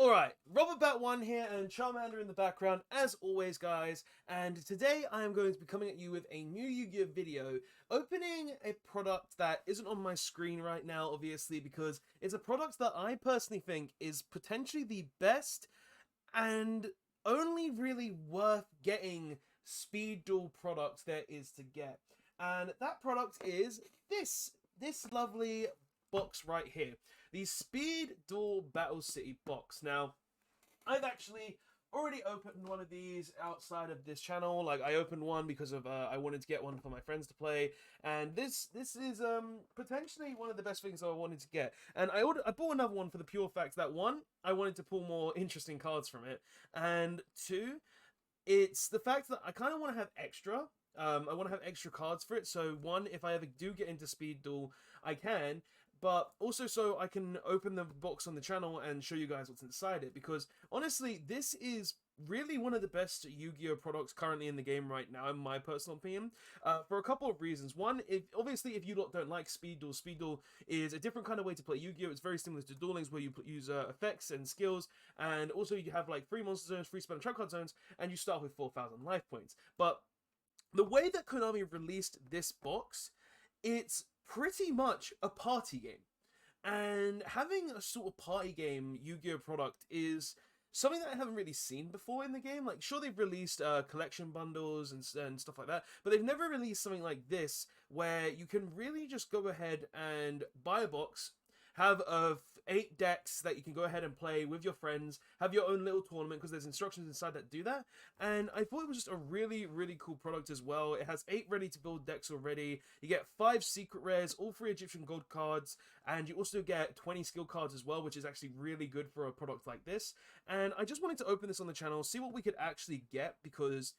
Alright, Robert1 here and Charmander in the background, as always guys, and today I am going to be coming at you with a new Yu-Gi-Oh video, opening a product that isn't on my screen right now, obviously, because it's a product that I personally think is potentially the best and only really worth getting speed duel product there is to get. And that product is this lovely box right here, the Speed Duel Battle City box. Now, I've actually already opened one of these outside of this channel. Like, I opened one because of I wanted to get one for my friends to play, and this is potentially one of the best things I wanted to get. And I bought another one for the pure fact that, one, I wanted to pull more interesting cards from it, and two, it's the fact that I kind of want to have extra. I want to have extra cards for it, so one, if I ever do get into Speed Duel, I can, but also so I can open the box on the channel and show you guys what's inside it, because honestly, this is really one of the best Yu-Gi-Oh products currently in the game right now, in my personal opinion, for a couple of reasons. One, obviously, if you lot don't like Speed Duel is a different kind of way to play Yu-Gi-Oh! It's very similar to Duel Links, where you use effects and skills, and also you have like 3 monster zones, 3 spell and trap card zones, and you start with 4,000 life points. But the way that Konami released this box, it's pretty much a party game. And having a sort of party game Yu-Gi-Oh product is something that I haven't really seen before in the game. Like, sure, they've released collection bundles and stuff like that, but they've never released something like this, where you can really just go ahead and buy a box, have 8 decks that you can go ahead and play with your friends, have your own little tournament, because there's instructions inside that do that. And I thought it was just a really cool product as well. It has 8 ready to build decks already. You get 5 secret rares, all 3 Egyptian gold cards, and you also get 20 skill cards as well, which is actually really good for a product like this. And I just wanted to open this on the channel, see what we could actually get, because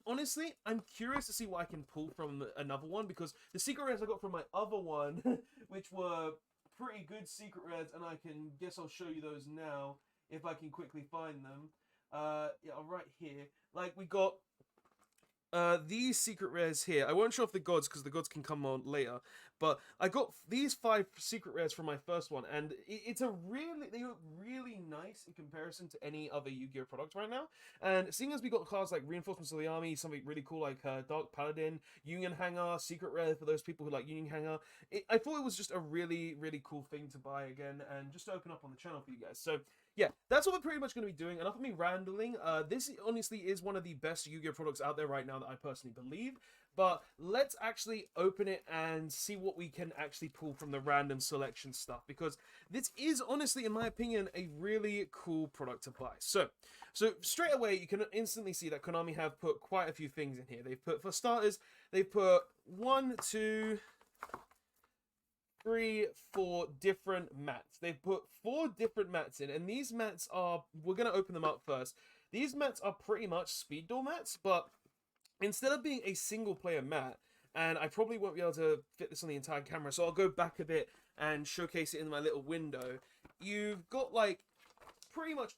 honestly, I'm curious to see what I can pull from another one, because the secret rares I got from my other one, which were pretty good secret rares, and I guess I'll show you those now if I can quickly find them. Yeah, right here. Like, we got these secret rares here. I won't show off the gods because the gods can come on later, but I got these 5 secret rares from my first one, and they look really nice in comparison to any other Yu-Gi-Oh product right now. And seeing as we got cards like Reinforcements of the Army, something really cool like Dark Paladin, Union Hanger, secret rare for those people who like Union Hanger, I thought it was just a really cool thing to buy again, and just to open up on the channel for you guys. So yeah, that's what we're pretty much going to be doing. Enough of me rambling. This honestly is one of the best Yu-Gi-Oh products out there right now that I personally believe. But let's actually open it and see what we can actually pull from the random selection stuff, because this is honestly, in my opinion, a really cool product to buy. So straight away, you can instantly see that Konami have put quite a few things in here. They've put, for starters, they've put 1, 2, 3, 4 different mats. They've put 4 different mats in, and these mats are, we're going to open them up first. These mats are pretty much Speed Duel mats, but instead of being a single player mat, and I probably won't be able to fit this on the entire camera, so I'll go back a bit and showcase it in my little window. You've got like pretty much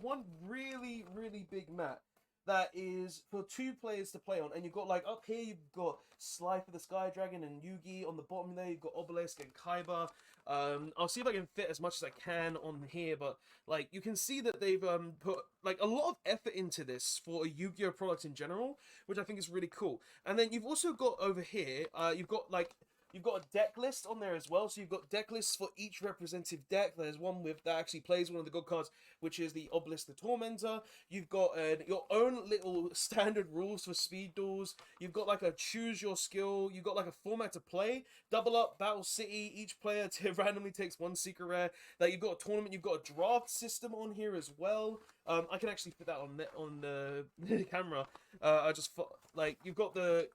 one really big mat that is for 2 players to play on, and you've got, like, up here you've got Sly for the Sky Dragon and Yugi. On the bottom there you've got Obelisk and Kyber. I'll see if I can fit as much as I can on here, but like, you can see that they've put like a lot of effort into this for a Yu-Gi-Oh product in general, which I think is really cool. And then you've also got over here, you've got a deck list on there as well. So you've got deck lists for each representative deck. There's one that actually plays one of the good cards, which is the Obelisk the Tormentor. You've got your own little standard rules for speed duels. You've got like a choose your skill. You've got like a format to play. Double up, Battle City. Each player randomly takes 1 secret rare. That you've got a tournament. You've got a draft system on here as well. I can actually put that on the camera. I just like, you've got the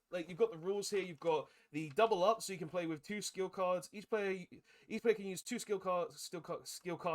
rules here. You've got the double up, so you can play with 2 skill cards. Each player can use 2 skill cards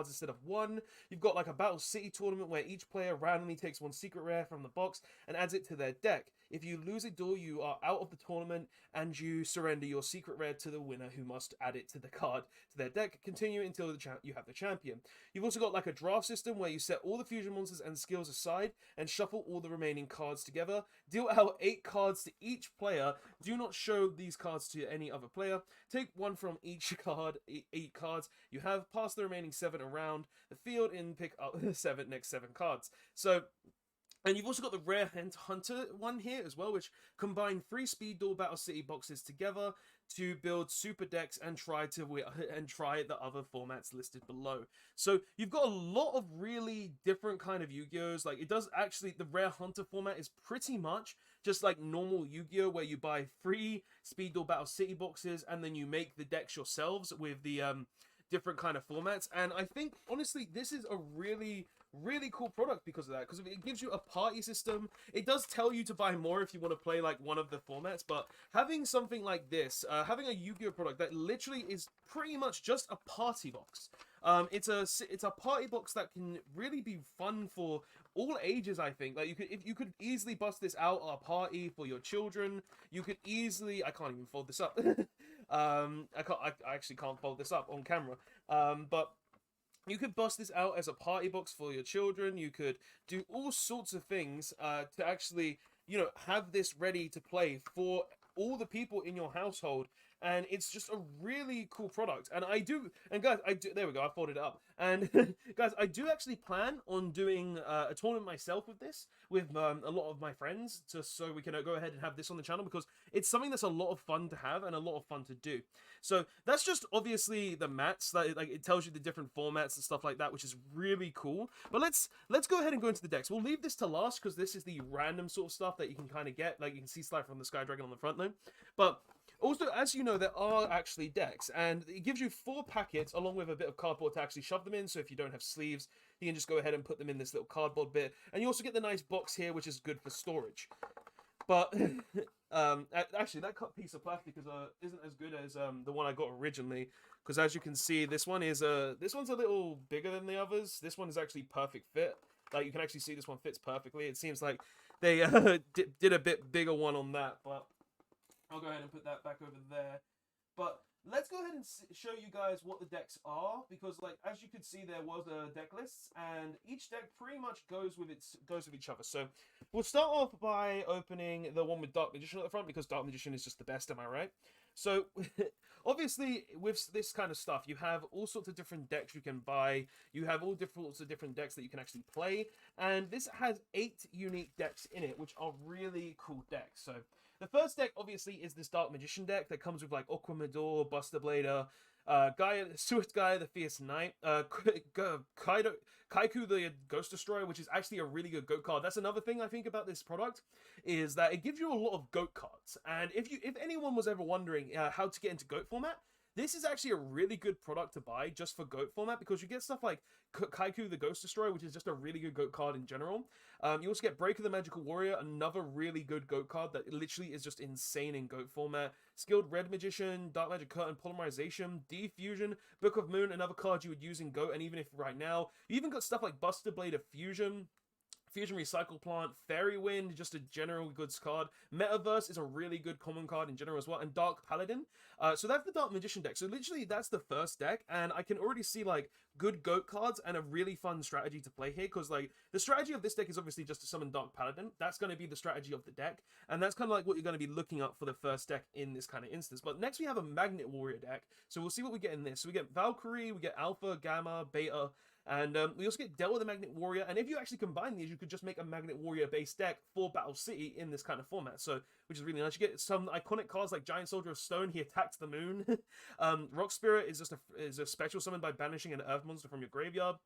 instead of 1. You've got like a Battle City tournament where each player randomly takes 1 secret rare from the box and adds it to their deck. If you lose a duel, you are out of the tournament, and you surrender your secret rare to the winner, who must add it to the card to their deck. Continue until you have the champion. You've also got like a draft system where you set all the fusion monsters and skills aside and shuffle all the remaining cards together. Deal out 8 cards to each player. Do not show these cards to any other player. Take 1 from each card, 8 cards you have. Pass the remaining 7 around the field and pick up the next 7 cards. So, and you've also got the Rare Hunter one here as well, which combine 3 Speed Duel Battle City boxes together to build super decks and try the other formats listed below. So you've got a lot of really different kind of Yu-Gi-Ohs. Like, it does actually, the Rare Hunter format is pretty much just like normal Yu-Gi-Oh, where you buy 3 Speed Duel Battle City boxes and then you make the decks yourselves with the different kind of formats. And I think honestly this is a really cool product because of that, because it gives you a party system. It does tell you to buy more if you want to play like one of the formats, but having something like this, having a Yu-Gi-Oh product that literally is pretty much just a party box. It's a party box that can really be fun for all ages. I think like you could easily bust this out at a party for your children. You could easily, I can't even fold this up. I actually can't fold this up on camera. But you could bust this out as a party box for your children. You could do all sorts of things to actually, you know, have this ready to play for all the people in your household. And it's just a really cool product. And guys, there we go, I folded it up. And guys, I do actually plan on doing a tournament myself with this, with a lot of my friends, just so we can go ahead and have this on the channel, because it's something that's a lot of fun to have and a lot of fun to do. So that's just obviously the mats, that like it tells you the different formats and stuff like that, which is really cool. But let's go ahead and go into the decks. We'll leave this to last because this is the random sort of stuff that you can kind of get. Like you can see Slide from the Sky Dragon on the front though. But also, as you know, there are actually decks, and it gives you 4 packets along with a bit of cardboard to actually shove them in. So if you don't have sleeves, you can just go ahead and put them in this little cardboard bit. And you also get the nice box here, which is good for storage. But actually, that cut piece of plastic isn't as good as the one I got originally, because as you can see, this one's a little bigger than the others. This one is actually perfect fit. Like you can actually see this one fits perfectly. It seems like they did a bit bigger one on that, but I'll go ahead and put that back over there. But let's go ahead and show you guys what the decks are, because like as you can see, there was a deck list, and each deck pretty much goes with each other. So we'll start off by opening the one with Dark Magician at the front, because Dark Magician is just the best, am I right? So obviously with this kind of stuff, you have all sorts of different decks you can buy. You have all sorts of different decks that you can actually play, and this has 8 unique decks in it, which are really cool decks. So the first deck, obviously, is this Dark Magician deck that comes with, like, Aquamador, Buster Blader, Swift Gaia, the Fierce Knight, Kaiku, the Ghost Destroyer, which is actually a really good GOAT card. That's another thing I think about this product, is that it gives you a lot of GOAT cards. And if anyone was ever wondering how to get into GOAT format, this is actually a really good product to buy just for GOAT format, because you get stuff like Kaiku the Ghost Destroyer, which is just a really good GOAT card in general. You also get Breaker the Magical Warrior, another really good GOAT card that literally is just insane in GOAT format. Skilled Red Magician, Dark Magic Curtain, Polymerization, Defusion, Book of Moon, another card you would use in GOAT, and even if right now, you even got stuff like Buster Blade of Fusion, Fusion Recycle Plant, Fairy Wind, just a general goods card. Metaverse is a really good common card in general as well, and Dark Paladin. So that's the Dark Magician deck. So literally that's the first deck, and I can already see like good GOAT cards and a really fun strategy to play here, because like the strategy of this deck is obviously just to summon Dark Paladin. That's going to be the strategy of the deck, and that's kind of like what you're going to be looking up for the first deck in this kind of instance. But next we have a Magnet Warrior deck, so we'll see what we get in this. So we get Valkyrie, we get Alpha, Gamma, Beta, and we also get Del with the Magnet Warrior, and if you actually combine these, you could just make a Magnet Warrior based deck for Battle City in this kind of format, so which is really nice. You get some iconic cards like Giant Soldier of Stone, he attacks the moon. Rock Spirit is just a special summon by banishing an Earth monster from your graveyard.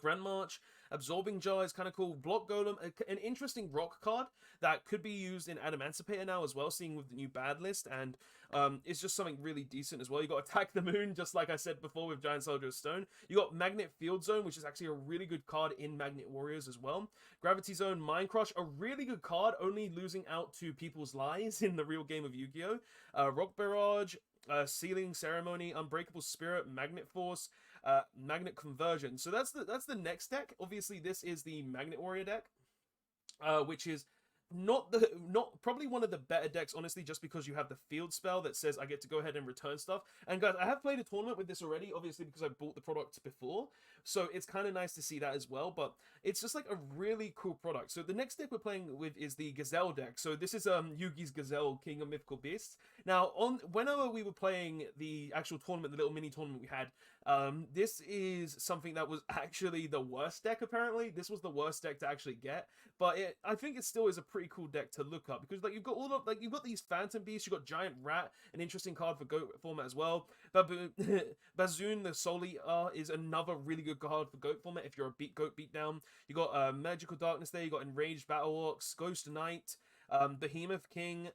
Grand March, Absorbing Jar is kind of cool. Block Golem, an interesting rock card that could be used in Adamancipator now as well, seeing with the new bad list, and it's just something really decent as well. You got Attack the Moon, just like I said before with Giant Soldier of Stone. You got Magnet Field Zone, which is actually a really good card in Magnet Warriors as well. Gravity Zone, Mind Crush, a really good card, only losing out to People's Lies in the real game of Yu-Gi-Oh! Rock Barrage, Sealing Ceremony, Unbreakable Spirit, Magnet Force, Magnet Conversion. So that's the next deck. Obviously, this is the Magnet Warrior deck, which is not probably one of the better decks, honestly, just because you have the field spell that says I get to go ahead and return stuff. And guys, I have played a tournament with this already, obviously because I bought the product before, so it's kind of nice to see that as well. But it's just like a really cool product. So the next deck we're playing with is the Gazelle deck. So this is Yugi's Gazelle, King of Mythical Beasts. Now, on whenever we were playing the actual tournament, the little mini tournament we had, this is something that was actually the worst deck. Apparently, this was the worst deck to actually get, but I think it still is a pretty cool deck to look up because like you've got all of you've got these Phantom Beasts, you've got Giant Rat, an interesting card for Goat format as well. Bazoon the Soul Eater is another really good card for Goat format if you're a Goat beatdown. You got Magical Darkness there, you got Enraged Battle Orcs, Ghost Knight, Behemoth King,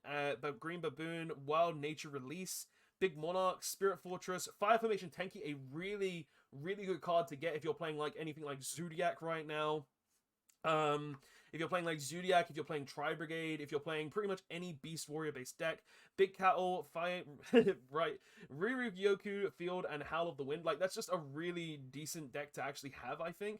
Green Baboon, Wild Nature Release, Big Monarch, Spirit Fortress, Fire Formation Tenki, a really, really good card to get if you're playing like anything like Zodiac right now. If you're playing like Zodiac, if you're playing Tri-Brigade, if you're playing pretty much any Beast Warrior based deck, Big Cattle, Fire, right, Ryugyoku, Field, and Howl of the Wind, like that's just a really decent deck to actually have, I think.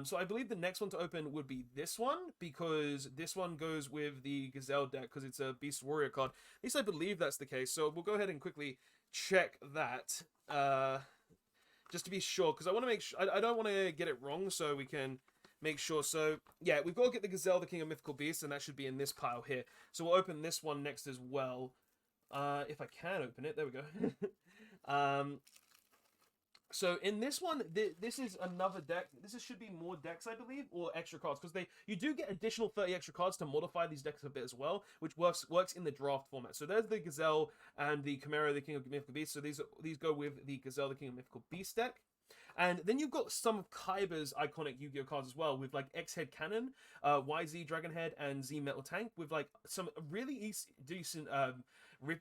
So I believe the next one to open would be this one, because this one goes with the Gazelle deck, because it's a Beast Warrior card. At least I believe that's the case, so we'll go ahead and quickly check that, just to be sure, because I want to make sure, I don't want to get it wrong, so we can make sure. So yeah, we've got to get the Gazelle, the King of Mythical Beasts, and that should be in this pile here. So we'll open this one next as well. If I can open it, there we go. So in this one, this is another deck. Should be more decks, I believe, or extra cards, because you do get additional 30 extra cards to modify these decks a bit as well, which works in the draft format. So there's the Gazelle and the Chimera, the King of Mythical Beasts. So these go with the Gazelle, the King of Mythical Beast deck. And then you've got some of Kyber's iconic Yu-Gi-Oh cards as well, with like X-Head Cannon, YZ Dragonhead, and Z Metal Tank, with like some really decent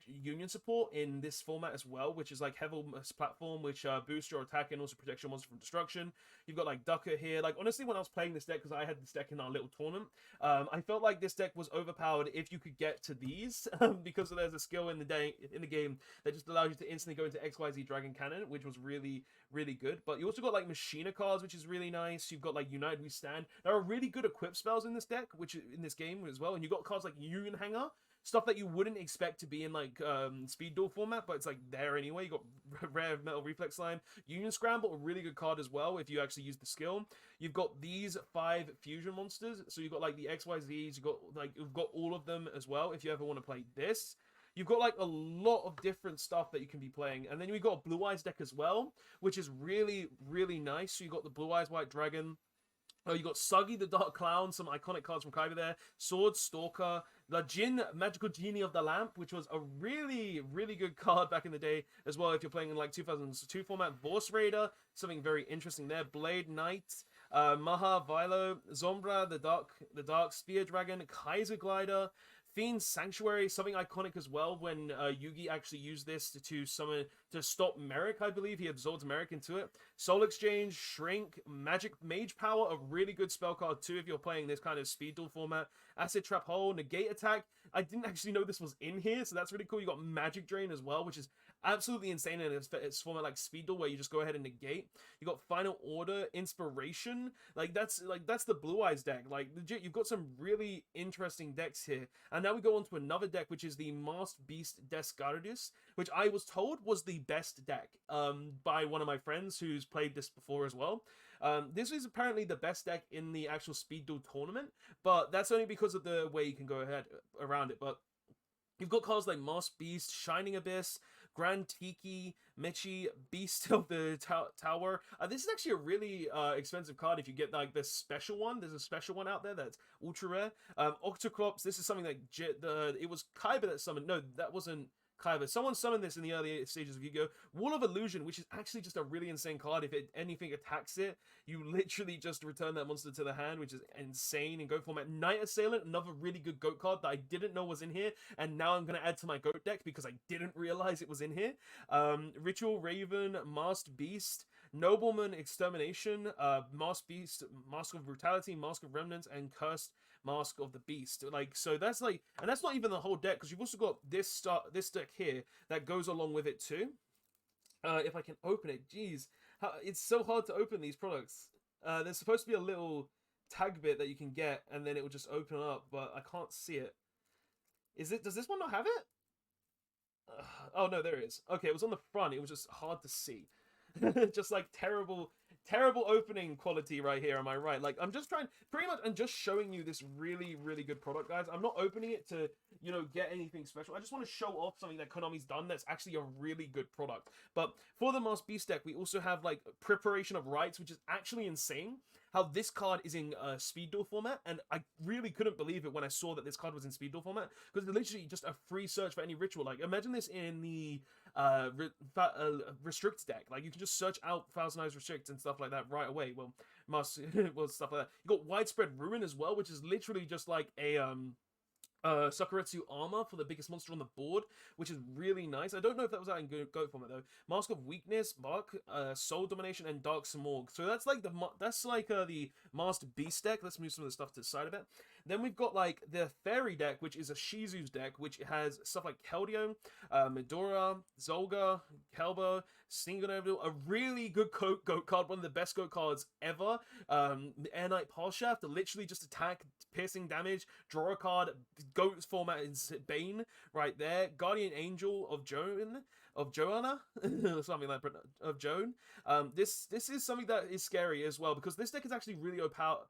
union support in this format as well, which is like Heaven's Platform, which boosts your attack and also protects your monster from destruction. You've got like Ducker here. Like honestly, when I was playing this deck, because I had this deck in our little tournament, I felt like this deck was overpowered if you could get to these, because there's a skill in the game that just allows you to instantly go into XYZ Dragon Cannon, which was really, really good. But you also got like Machina cards, which is really nice. You've got like United We Stand. There are really good equip spells in this deck, which in this game as well. And you've got cards like Union Hanger, stuff that you wouldn't expect to be in like Speed Duel format, but it's like there anyway. You got Rare Metal Reflex Slime, Union Scramble, a really good card as well if you actually use the skill. You've got these 5 fusion monsters, so you've got like the XYZs. You've got all of them as well if you ever want to play this. You've got like a lot of different stuff that you can be playing. And then we've got a Blue Eyes deck as well, which is really, really nice. So you got the Blue Eyes White Dragon. Oh, you got Suggy the Dark Clown, some iconic cards from Kyber there. Sword Stalker, the Jin Magical Genie of the Lamp, which was a really, really good card back in the day as well if you're playing in like 2002 format. Vorse Raider, something very interesting there. Blade Knight, Maha Vilo, Zombra the Dark Spear Dragon, Kaiser Glider, Fiend's Sanctuary, something iconic as well when Yugi actually used this to stop Merrick, I believe. He absorbed Merrick into it. Soul Exchange, Shrink, Magic Mage Power, a really good spell card too if you're playing this kind of Speed Duel format. Acid Trap Hole, Negate Attack. I didn't actually know this was in here, so that's really cool. You got Magic Drain as well, which is absolutely insane in its format like Speed Duel, where you just go ahead and negate. You got Final Order, Inspiration. Like that's the Blue Eyes deck. Like legit, you've got some really interesting decks here. And now we go on to another deck, which is the Masked Beast Descardis, which I was told was the best deck by one of my friends who's played this before as well. This is apparently the best deck in the actual Speed Duel tournament, but that's only because of the way you can go ahead around it. But you've got cards like Masked Beast, Shining Abyss, Grand Tiki, Michi, Beast of the Tower. This is actually a really expensive card if you get like the special one. There's a special one out there that's ultra rare. Octoclops, this is something like it was Kyber that summoned. No, that wasn't Kyber. Someone summoned this in the early stages of Yu-Gi-Oh! Wall of Illusion, which is actually just a really insane card. If anything attacks it, you literally just return that monster to the hand, which is insane in GOAT format. Night Assailant, another really good GOAT card that I didn't know was in here, and now I'm going to add to my GOAT deck because I didn't realize it was in here. Ritual Raven, Masked Beast, Nobleman Extermination, Masked Beast, Mask of Brutality, Mask of Remnants, and Cursed Mask of the Beast. Like, so that's like, and that's not even the whole deck, because you've also got this deck here that goes along with it too. If I can open it, geez, it's so hard to open these products. There's supposed to be a little tag bit that you can get, and then it will just open up, but I can't see it. Does this one not have it? Oh no, there it is. Okay, it was on the front. It was just hard to see. Just like terrible opening quality right here. Am I right? Like, I'm just trying, pretty much, I'm just showing you this really good product, guys. I'm not opening it to, you know, get anything special. I just want to show off something that Konami's done that's actually a really good product. But for the Masked Beast deck, we also have like Preparation of Rites, which is actually insane. How this card is in Speed Duel format, and I really couldn't believe it when I saw that this card was in Speed Duel format, because it's literally just a free search for any ritual. Like, imagine this in the restrict deck. Like, you can just search out Thousand Eyes Restrict and stuff like that right away. Well, well, stuff like that. You got Widespread Ruin as well, which is literally just like a Sakuretsu armor for the biggest monster on the board, which is really nice. I don't know if that was out in Goat format though. Mask of Weakness, Bark, Soul Domination, and Dark Smorg. So that's like the Masked Beast deck. Let's move some of the stuff to the side of it. Then we've got like the Fairy deck, which is a Shizu's deck, which has stuff like Keldeo, Medora, Zolga, Kelba, Stingonoval, a really good goat card, one of the best goat cards ever. Air Knight Pulse Shaft, literally just attack, piercing damage, draw a card. Goat's format is Bane right there. Guardian Angel of Joanna, something like of Joan. This is something that is scary as well, because this deck is actually really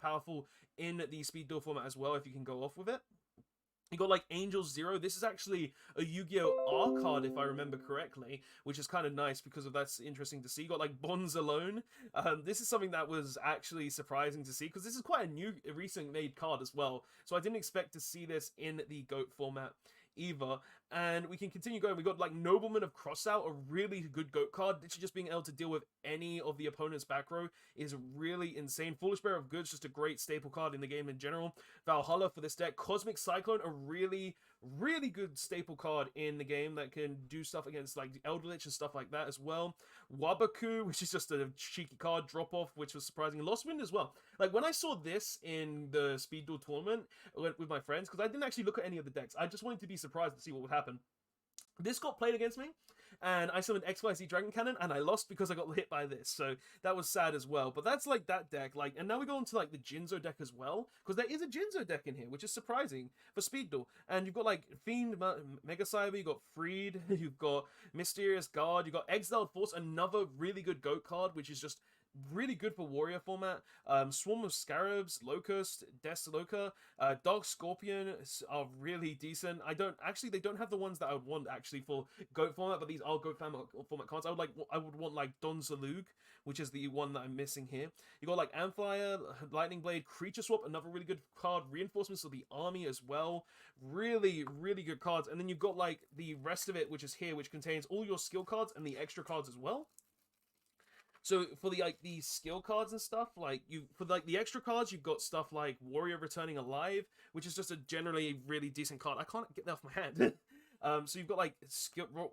powerful in the Speed Duel format as well, if you can go off with it. You got like Angel Zero. This is actually a Yu-Gi-Oh! R card, if I remember correctly, which is kind of nice because that's interesting to see. You got like Bonds Alone. This is something that was actually surprising to see, because this is quite a recent made card as well. So I didn't expect to see this in the GOAT format either. And we can continue going. We got like Nobleman of Crossout, a really good GOAT card. Literally just being able to deal with any of the opponent's back row is really insane. Foolish Bearer of Goods, just a great staple card in the game in general. Valhalla for this deck. Cosmic Cyclone, a really good staple card in the game that can do stuff against like Eldritch and stuff like that as well. Wabaku, which is just a cheeky card. Drop Off, which was surprising. Lost Wind as well. Like, when I saw this in the Speed Duel tournament with my friends, because I didn't actually look at any of the decks, I just wanted to be surprised to see what would happen. This got played against me, and I summoned XYZ Dragon Cannon, and I lost because I got hit by this, so that was sad as well. But that's like that deck, like, and now we go into like the Jinzo deck as well, because there is a Jinzo deck in here, which is surprising for Speed Duel. And you've got like Fiend, Mega Cyber, you've got Freed, you've got Mysterious Guard, you've got Exiled Force, another really good GOAT card, which is just really good for warrior format. Swarm of Scarabs, Locust, Desloca, Dark Scorpion are really decent. They don't have the ones that I would want actually for GOAT format, but these are GOAT format cards. I would want like Don Zalug, which is the one that I'm missing here. You got like Amphire, Lightning Blade, Creature Swap, another really good card. Reinforcements of the army as well. Really good cards. And then you've got like the rest of it, which is here, which contains all your skill cards and the extra cards as well. So for the skill cards and stuff, the extra cards, you've got stuff like Warrior Returning Alive, which is just a generally really decent card. I can't get that off my hand. So you've got like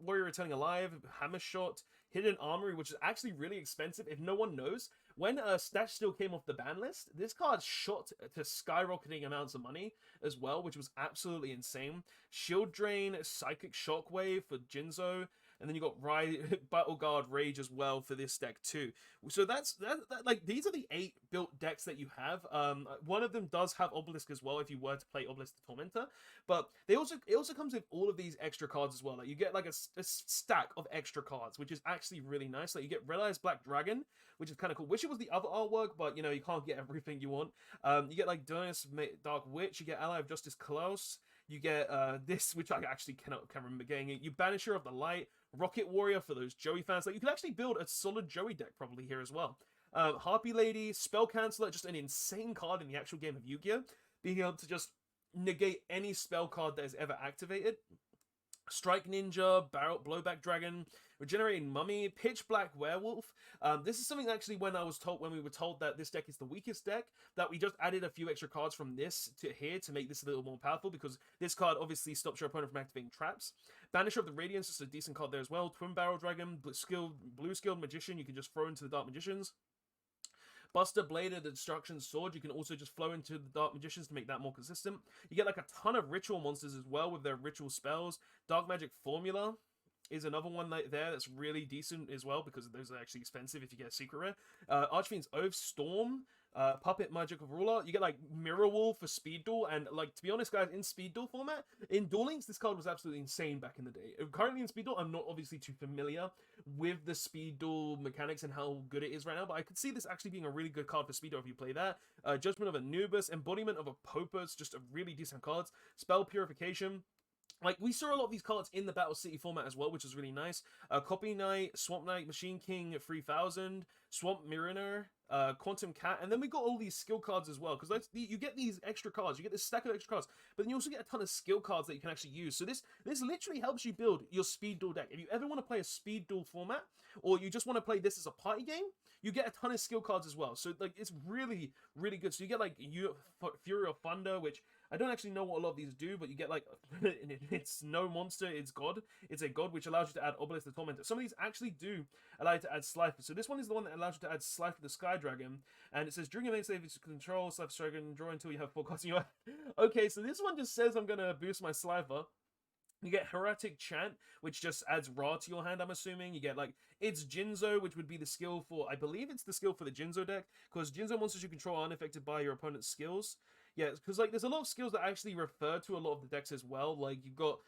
Warrior Returning Alive, Hammer Shot, Hidden Armory, which is actually really expensive. If no one knows, when Snatch Steel came off the ban list, this card shot to skyrocketing amounts of money as well, which was absolutely insane. Shield Drain, Psychic Shockwave for Jinzo. And then you got Battle Guard Rage as well for this deck too. So that's like, these are the 8 built decks that you have. One of them does have Obelisk as well if you were to play Obelisk the Tormentor. But it also comes with all of these extra cards as well. Like, you get like a stack of extra cards, which is actually really nice. Like, you get Red Eyes Black Dragon, which is kind of cool. Wish it was the other artwork, but you know, you can't get everything you want. You get like Durnus Dark Witch. You get Ally of Justice Klaus. You get this, which I actually can't remember getting it. You Banisher of the Light, Rocket Warrior for those Joey fans. Like, you could actually build a solid Joey deck probably here as well. Harpy Lady, Spell Canceller, just an insane card in the actual game of Yu-Gi-Oh! Being able to just negate any spell card that is ever activated. Strike Ninja, Blowback Dragon, Regenerating Mummy, Pitch Black Werewolf. This is something actually when we were told that this deck is the weakest deck, that we just added a few extra cards from this to here to make this a little more powerful, because this card obviously stops your opponent from activating traps. Banisher of the Radiance is a decent card there as well. Twin Barrel Dragon, Blue Skilled Magician, you can just throw into the Dark Magicians. Buster Blade of the Destruction Sword, you can also just flow into the Dark Magicians to make that more consistent. You get like a ton of ritual monsters as well with their ritual spells. Dark Magic Formula is another one there that's really decent as well, because those are actually expensive if you get a secret rare. Archfiend's Oath, Storm, Puppet Magic of Ruler. You get like Mirror Wall for Speed Duel, and like to be honest, guys, in Speed Duel format, in Duel Links, this card was absolutely insane back in the day. Currently in Speed Duel, I'm not obviously too familiar with the Speed Duel mechanics and how good it is right now, but I could see this actually being a really good card for Speed Duel if you play that. Judgment of Anubis, Embodiment of Apopus, just a really decent cards. Spell Purification. Like, we saw a lot of these cards in the Battle City format as well, which was really nice. Copy Knight, Swamp Knight, Machine King 3000, Swamp Mariner, Quantum Cat, and then we got all these skill cards as well, because you get these extra cards, you get this stack of extra cards, but then you also get a ton of skill cards that you can actually use. So this literally helps you build your Speed Duel deck. If you ever want to play a Speed Duel format, or you just want to play this as a party game, you get a ton of skill cards as well. So like, it's really, really good. So you get like Fury of Thunder, which I don't actually know what a lot of these do, but you get like, it's no monster, it's God. It's a God which allows you to add Obelisk the Tormentor. Some of these actually do allow you to add Slifer. So this one is the one that allows you to add Slifer the Sky Dragon. And it says, during your main save, you control Slifer Dragon, draw until you have 4 cards in your Okay, so this one just says I'm going to boost my Slifer. You get Heretic Chant, which just adds Ra to your hand, I'm assuming. You get, like, it's Jinzo, which would be the skill for, I believe it's the skill for the Jinzo deck, because Jinzo monsters you control are unaffected by your opponent's skills. Yeah, because, like, there's a lot of skills that actually refer to a lot of the decks as well. Like, you've got,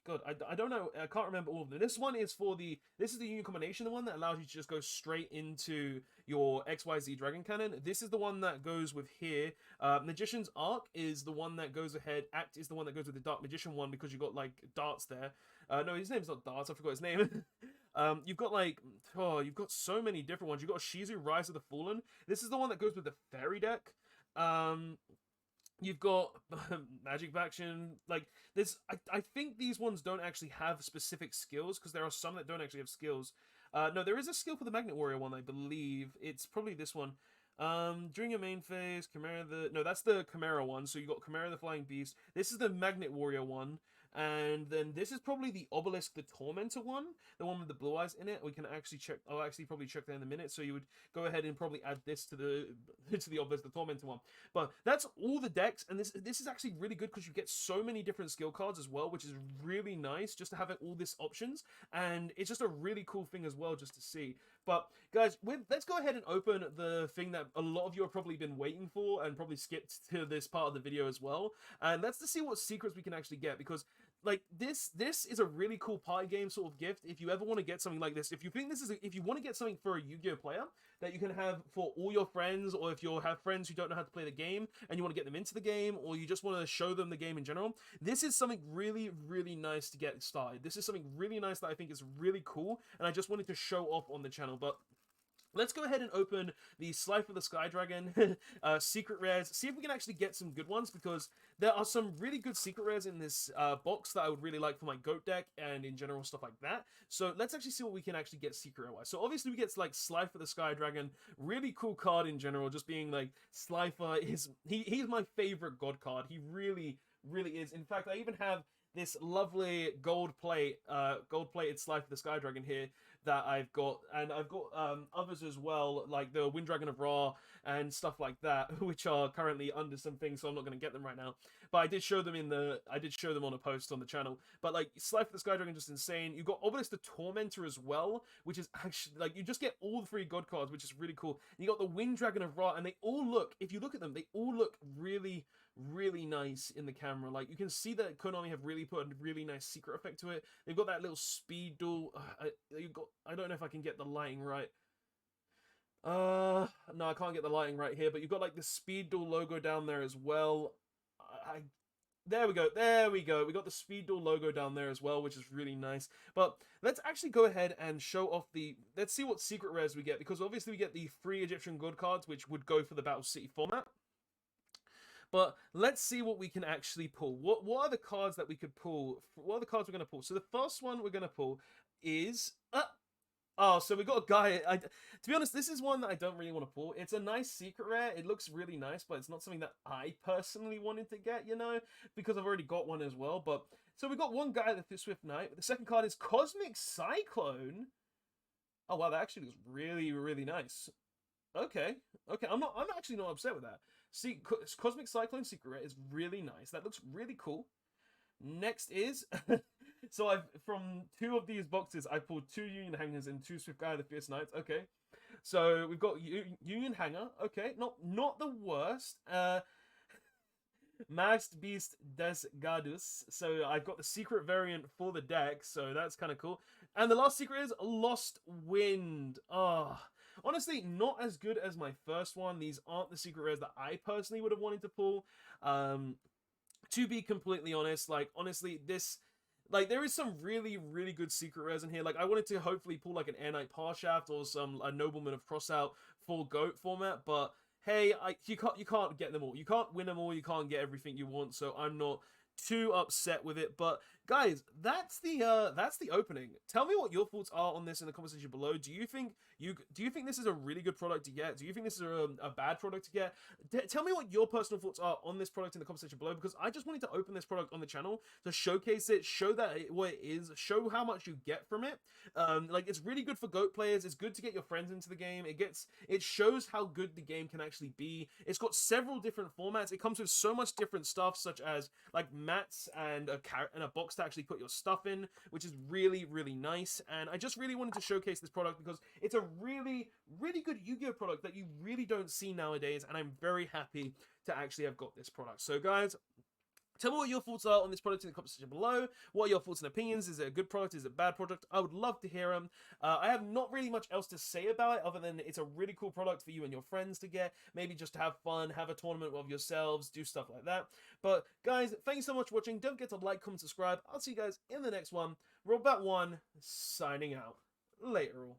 God, I don't know, I can't remember all of them. This one is for this is the Union Combination, the one that allows you to just go straight into your XYZ Dragon Cannon. This is the one that goes with here. Magician's Arc is the one that goes ahead. Act is the one that goes with the Dark Magician one, because you've got, like, darts there. No, his name's not Darts, I forgot his name. You've got, like, you've got so many different ones. You've got Shizu, Rise of the Fallen. This is the one that goes with the Fairy deck. You've got Magic Faction, like, this, I think these ones don't actually have specific skills, because there are some that don't actually have skills. No, there is a skill for the Magnet Warrior one, I believe. It's probably this one. During your main phase, no, that's the Chimera one, so you got Chimera the Flying Beast. This is the Magnet Warrior one. And then this is probably the Obelisk the Tormentor one, the one with the blue eyes in it. We can actually check. I'll actually probably check that in a minute. So you would go ahead and probably add this to the Obelisk the Tormentor one. But that's all the decks, and this is actually really good because you get so many different skill cards as well, which is really nice just to have all these options. And it's just a really cool thing as well just to see. But guys, let's go ahead and open the thing that a lot of you have probably been waiting for and probably skipped to this part of the video as well. And that's to see what secrets we can actually get, because like this is a really cool party game sort of gift. If you ever want to get something like this, if you think this is if you want to get something for a Yu-Gi-Oh player that you can have for all your friends, or if you have friends who don't know how to play the game and you want to get them into the game, or you just want to show them the game in general, this is something really, really nice to get started. This is something really nice that I think is really cool, and I just wanted to show off on the channel. But let's go ahead and open the Slifer the Sky Dragon secret rares. See if we can actually get some good ones, because there are some really good secret rares in this box that I would really like for my GOAT deck and in general stuff like that. So let's actually see what we can actually get secret rare wise. So obviously we get like Slifer the Sky Dragon, really cool card in general. Just being like Slifer is he's my favorite God card. He really, really is. In fact, I even have this lovely gold-plated Slifer the Sky Dragon here that I've got, and I've got others as well, like the Wind Dragon of Ra and stuff like that, which are currently under some things, so I'm not going to get them right now. But I did show them on a post on the channel. But like Slifer the Sky Dragon, just insane. You've got Obelisk the Tormentor as well, which is actually like you just get all the 3 God cards, which is really cool. And you got the Wind Dragon of Ra, and they all look, if you look at them, they all look really, really nice in the camera. Like you can see that Konami have really put a really nice secret effect to it. They've got that little Speed Duel. I don't know if I can get the lighting right. No, I can't get the lighting right here, but you've got like the Speed Duel logo down there as well. There we go. We got the Speed Duel logo down there as well, which is really nice. But let's actually go ahead and show off let's see what secret rares we get, because obviously we get the 3 Egyptian God cards, which would go for the Battle City format. But let's see what we can actually pull. What are the cards that we could pull? What are the cards we're going to pull? So the first one we're going to pull is... Oh, so we got a guy... to be honest, this is one that I don't really want to pull. It's a nice secret rare. It looks really nice, but it's not something that I personally wanted to get, you know, because I've already got one as well. But so we got one guy, the Swift Knight. The second card is Cosmic Cyclone. Oh, wow, that actually looks really, really nice. Okay, I'm actually not upset with that. See, Cosmic Cyclone secret rare is really nice. That looks really cool. Next is, so from 2 of these boxes, I pulled 2 Union Hangers and 2 Swift Guy of the Fierce Knights. Okay, So we've got Union Hanger. Okay, not the worst. Maxed Beast Des Gadus. So I've got the secret variant for the deck, so that's kind of cool. And the last secret is Lost Wind. Ah, honestly, not as good as my first one. These aren't the secret rares that I personally would have wanted to pull. To be completely honest, like, honestly, this... Like, there is some really, really good secret rares in here. Like, I wanted to hopefully pull, like, an Air Knight Parshaft or a Nobleman of Crossout full GOAT format, but hey, you can't get them all. You can't win them all. You can't get everything you want. So I'm not too upset with it. But guys, that's the opening. Tell me what your thoughts are on this in the comment section below. Do you think this is a really good product to get? Do you think this is a bad product to get? Tell me what your personal thoughts are on this product in the comment section below, because I just wanted to open this product on the channel to showcase it, show what it is, show how much you get from it. Like, it's really good for GOAT players. It's good to get your friends into the game. It shows how good the game can actually be. It's got several different formats. It comes with so much different stuff, such as like mats and a box to actually put your stuff in, which is really, really nice. And I just really wanted to showcase this product because it's a really, really good Yu-Gi-Oh product that you really don't see nowadays, and I'm very happy to actually have got this product. So guys, tell me what your thoughts are on this product in the comment section below. What are your thoughts and opinions? Is it a good product? Is it a bad product? I would love to hear them. I have not really much else to say about it other than it's a really cool product for you and your friends to get. Maybe just to have fun, have a tournament of yourselves, do stuff like that. But guys, thank you so much for watching. Don't forget to like, comment, subscribe. I'll see you guys in the next one. Robot1 signing out. Later all.